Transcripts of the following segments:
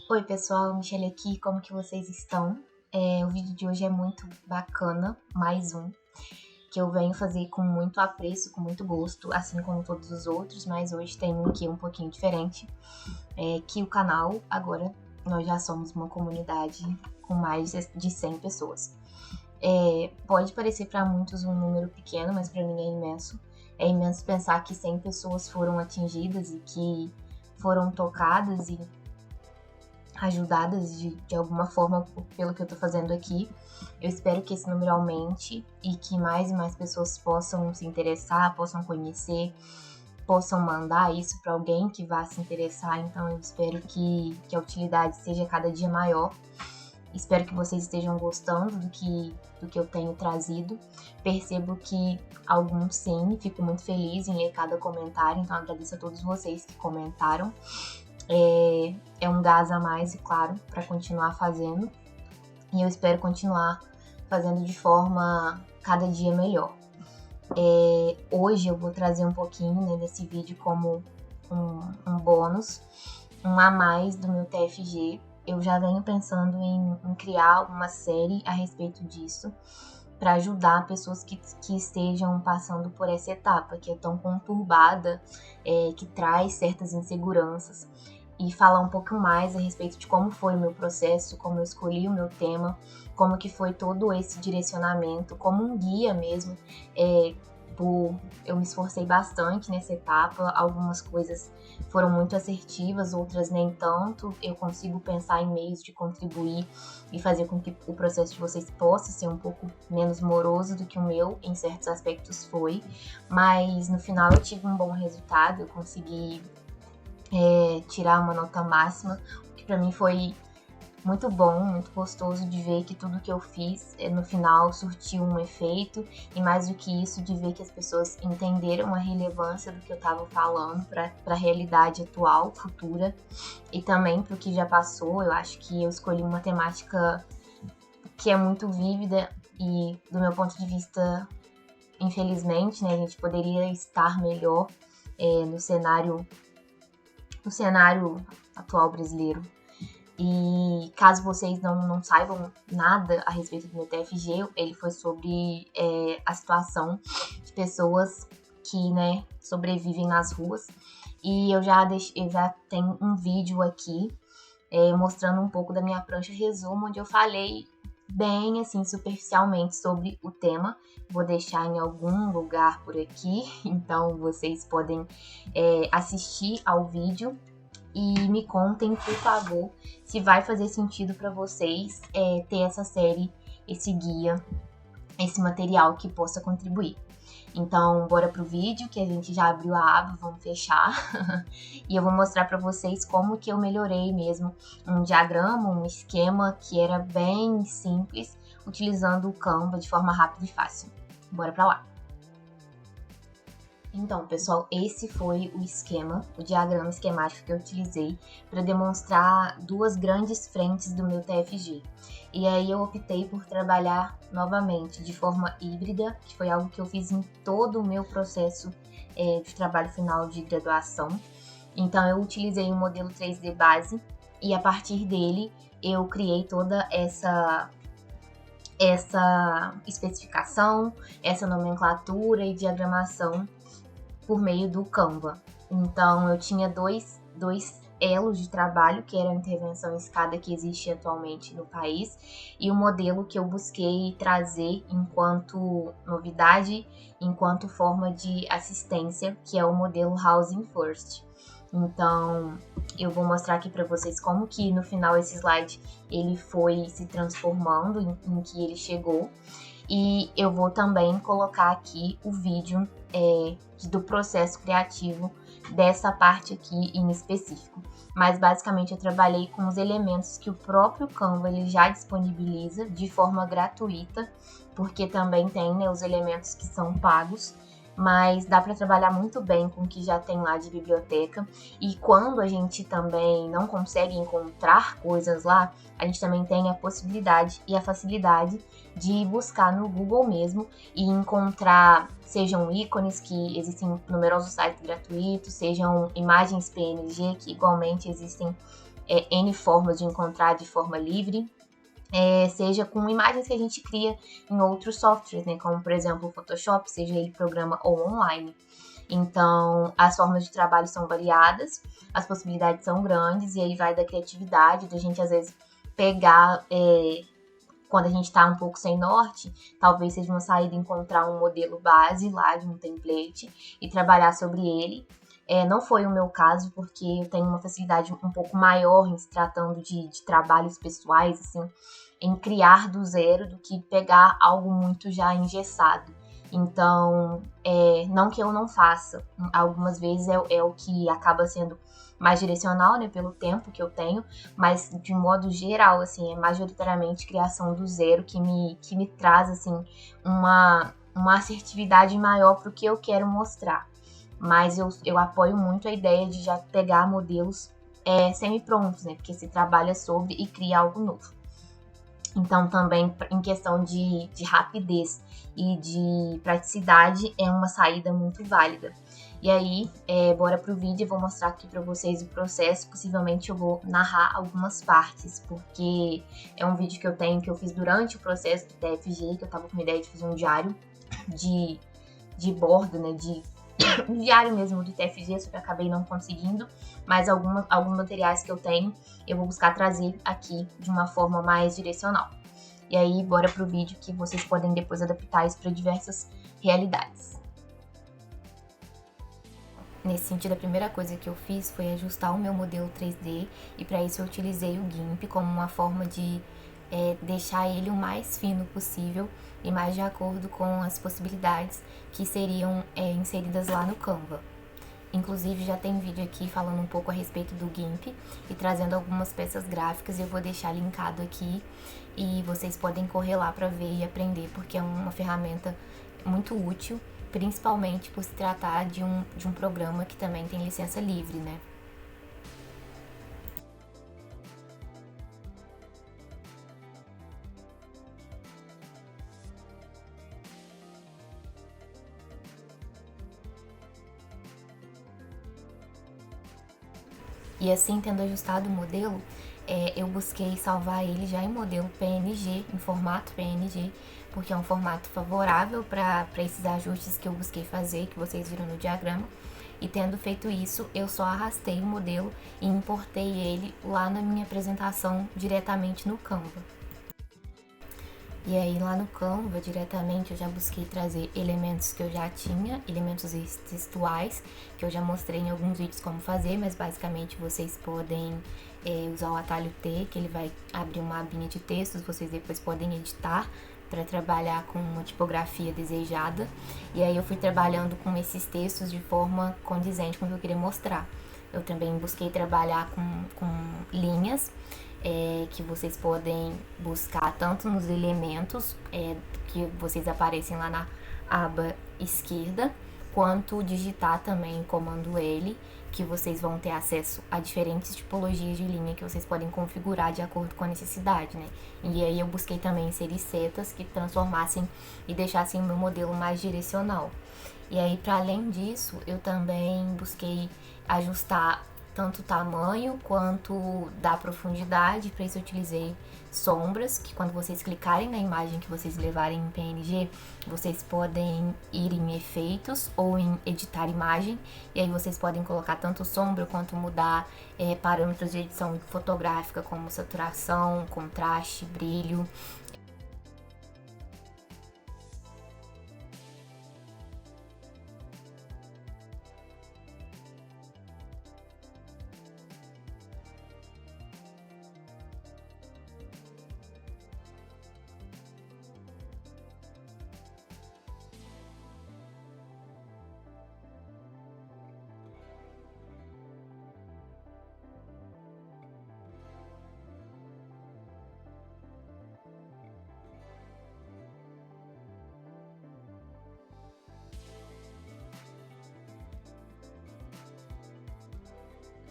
Oi pessoal, Michelle aqui, como que vocês estão? O vídeo de hoje é muito bacana, mais um, que eu venho fazer com muito apreço, com muito gosto, assim como todos os outros, mas hoje tem um que é um pouquinho diferente, que o canal, agora, nós já somos uma comunidade com mais de 100 pessoas. Pode parecer para muitos um número pequeno, mas para mim é imenso. É imenso pensar que 100 pessoas foram atingidas e que foram tocadas e ajudadas de alguma forma pelo que eu tô fazendo aqui. Eu espero que esse número aumente e que mais e mais pessoas possam se interessar, possam conhecer, possam mandar isso para alguém que vá se interessar. Então eu espero que a utilidade seja cada dia maior. Espero que vocês estejam gostando do que eu tenho trazido. Percebo que alguns sim, fico muito feliz em ler cada comentário, então agradeço a todos vocês que comentaram. É um gás a mais, e claro, para continuar fazendo. E eu espero continuar fazendo de forma cada dia melhor. Hoje eu vou trazer um pouquinho, né, desse vídeo como um bônus, um a mais do meu TFG. Eu já venho pensando em criar uma série a respeito disso, para ajudar pessoas que estejam passando por essa etapa, que é tão conturbada, que traz certas inseguranças, e falar um pouco mais a respeito de como foi o meu processo, como eu escolhi o meu tema, como que foi todo esse direcionamento, como um guia mesmo. Eu me esforcei bastante nessa etapa, algumas coisas foram muito assertivas, outras nem tanto. Eu consigo pensar em meios de contribuir e fazer com que o processo de vocês possa ser um pouco menos moroso do que o meu, em certos aspectos foi, mas no final eu tive um bom resultado, eu consegui tirar uma nota máxima, o que pra mim foi muito bom, muito gostoso de ver que tudo que eu fiz no final surtiu um efeito, e mais do que isso, de ver que as pessoas entenderam a relevância do que eu estava falando para a realidade atual, futura, e também para o que já passou. Eu acho que eu escolhi uma temática que é muito vívida e, do meu ponto de vista, infelizmente, né, a gente poderia estar melhor no cenário atual brasileiro. E caso vocês não saibam nada a respeito do meu TFG, ele foi sobre a situação de pessoas que, né, sobrevivem nas ruas. E eu já tenho um vídeo aqui mostrando um pouco da minha prancha resumo, onde eu falei bem assim superficialmente sobre o tema. Vou deixar em algum lugar por aqui, então vocês podem assistir ao vídeo e me contem, por favor, se vai fazer sentido para vocês ter essa série, esse guia, esse material que possa contribuir. Então, bora pro vídeo, que a gente já abriu a aba, vamos fechar. E eu vou mostrar para vocês como que eu melhorei mesmo um diagrama, um esquema que era bem simples, utilizando o Canva de forma rápida e fácil. Bora pra lá. Então, pessoal, esse foi o esquema, o diagrama esquemático que eu utilizei para demonstrar duas grandes frentes do meu TFG. E aí eu optei por trabalhar novamente de forma híbrida, que foi algo que eu fiz em todo o meu processo de trabalho final de graduação. Então, eu utilizei um modelo 3D base e a partir dele eu criei toda essa especificação, essa nomenclatura e diagramação por meio do Canva. Então, eu tinha dois elos de trabalho, que era a intervenção em escada que existe atualmente no país, e o modelo que eu busquei trazer enquanto novidade, enquanto forma de assistência, que é o modelo Housing First. Então, eu vou mostrar aqui para vocês como que no final esse slide ele foi se transformando em que ele chegou. E eu vou também colocar aqui o vídeo do processo criativo dessa parte aqui em específico. Mas basicamente eu trabalhei com os elementos que o próprio Canva ele já disponibiliza de forma gratuita, porque também tem, né, os elementos que são pagos, mas dá para trabalhar muito bem com o que já tem lá de biblioteca. E quando a gente também não consegue encontrar coisas lá, a gente também tem a possibilidade e a facilidade de buscar no Google mesmo e encontrar, sejam ícones, que existem numerosos sites gratuitos, sejam imagens PNG, que igualmente existem N formas de encontrar de forma livre, seja com imagens que a gente cria em outros softwares, né, como por exemplo o Photoshop, seja ele programa ou online. Então, as formas de trabalho são variadas, as possibilidades são grandes, e aí vai da criatividade, da gente às vezes pegar, quando a gente está um pouco sem norte, talvez seja uma saída encontrar um modelo base lá de um template e trabalhar sobre ele. Não foi o meu caso, porque eu tenho uma facilidade um pouco maior em se tratando de trabalhos pessoais, assim, em criar do zero do que pegar algo muito já engessado. Então, não que eu não faça, algumas vezes é o que acaba sendo mais direcional, né, pelo tempo que eu tenho, mas de modo geral, assim, é majoritariamente criação do zero que me traz, assim, uma assertividade maior para o que eu quero mostrar. Mas eu apoio muito a ideia de já pegar modelos semi-prontos, né, porque se trabalha sobre e cria algo novo. Então, também, em questão de rapidez e de praticidade, é uma saída muito válida. E aí, bora pro vídeo, eu vou mostrar aqui para vocês o processo. Possivelmente eu vou narrar algumas partes, porque é um vídeo que eu fiz durante o processo do TFG, que eu tava com a ideia de fazer um diário de bordo, né, um diário mesmo do TFG, só que eu acabei não conseguindo, mas alguns materiais que eu tenho, eu vou buscar trazer aqui de uma forma mais direcional. E aí, bora pro vídeo que vocês podem depois adaptar isso para diversas realidades. Nesse sentido, a primeira coisa que eu fiz foi ajustar o meu modelo 3D, e para isso eu utilizei o GIMP como uma forma de deixar ele o mais fino possível e mais de acordo com as possibilidades que seriam inseridas lá no Canva. Inclusive, já tem vídeo aqui falando um pouco a respeito do GIMP e trazendo algumas peças gráficas, eu vou deixar linkado aqui e vocês podem correr lá para ver e aprender, porque é uma ferramenta muito útil, principalmente por se tratar de um programa que também tem licença livre, né? E assim, tendo ajustado o modelo, eu busquei salvar ele já em modelo PNG, em formato PNG, porque é um formato favorável para esses ajustes que eu busquei fazer, que vocês viram no diagrama. E tendo feito isso, eu só arrastei o modelo e importei ele lá na minha apresentação diretamente no Canva. E aí lá no Canva, diretamente, eu já busquei trazer elementos que eu já tinha, elementos textuais, que eu já mostrei em alguns vídeos como fazer, mas basicamente vocês podem usar o atalho T, que ele vai abrir uma abinha de textos, vocês depois podem editar para trabalhar com uma tipografia desejada. E aí eu fui trabalhando com esses textos de forma condizente com o que eu queria mostrar. Eu também busquei trabalhar com linhas, que vocês podem buscar tanto nos elementos que vocês aparecem lá na aba esquerda, quanto digitar também o comando L, que vocês vão ter acesso a diferentes tipologias de linha que vocês podem configurar de acordo com a necessidade, né? E aí eu busquei também inserir setas que transformassem e deixassem o meu modelo mais direcional. E aí, para além disso, eu também busquei ajustar tanto o tamanho quanto da profundidade. Para isso eu utilizei sombras, que quando vocês clicarem na imagem que vocês levarem em PNG, vocês podem ir em efeitos ou em editar imagem, e aí vocês podem colocar tanto sombra quanto mudar parâmetros de edição fotográfica, como saturação, contraste, brilho.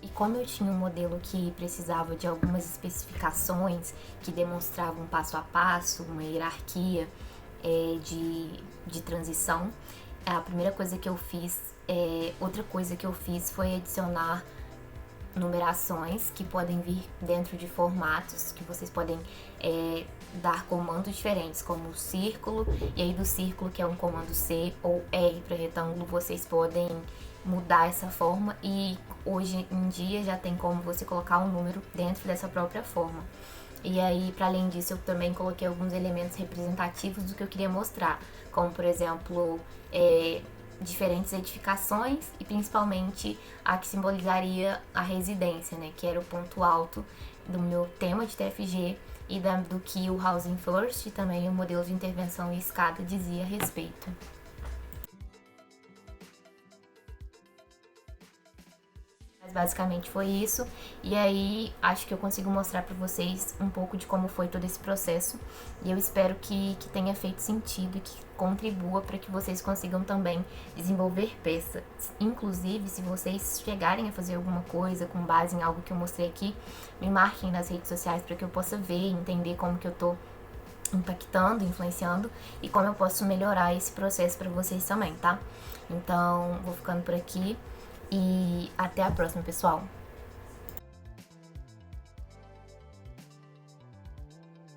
E como eu tinha um modelo que precisava de algumas especificações que demonstravam passo a passo, uma hierarquia de transição, a primeira coisa que eu fiz, outra coisa que eu fiz foi adicionar numerações que podem vir dentro de formatos que vocês podem dar comandos diferentes, como o círculo, e aí do círculo, que é um comando C, ou R para retângulo, vocês podem mudar essa forma, e hoje em dia já tem como você colocar um número dentro dessa própria forma. E aí, para além disso, eu também coloquei alguns elementos representativos do que eu queria mostrar, como por exemplo, diferentes edificações e principalmente a que simbolizaria a residência, né, que era o ponto alto do meu tema de TFG e do que o Housing First e também o modelo de intervenção e escada dizia a respeito. Mas basicamente foi isso, e aí acho que eu consigo mostrar para vocês um pouco de como foi todo esse processo, e eu espero que tenha feito sentido e que contribua para que vocês consigam também desenvolver peças. Inclusive, se vocês chegarem a fazer alguma coisa com base em algo que eu mostrei aqui, me marquem nas redes sociais para que eu possa ver e entender como que eu tô impactando, influenciando e como eu posso melhorar esse processo para vocês também, tá? Então, vou ficando por aqui. E até a próxima, pessoal!